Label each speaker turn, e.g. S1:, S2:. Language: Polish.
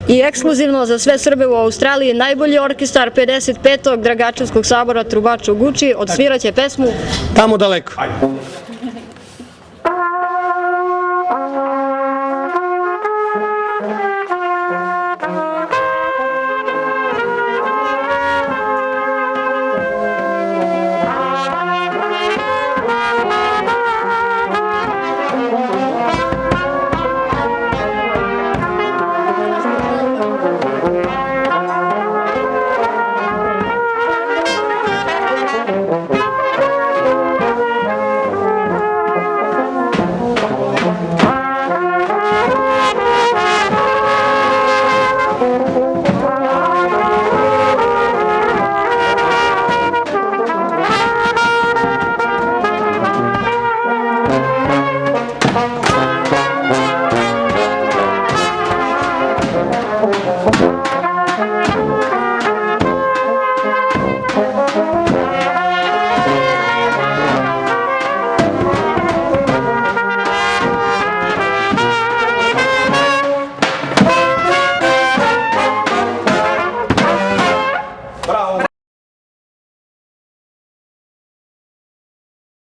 S1: i ekskluzivno za sve Srbe u Australiji najbolji orkestar 55. Dragačevskog sabora Trubača u Guči odsviraće pesmu
S2: Tamo daleko.
S3: Thank you.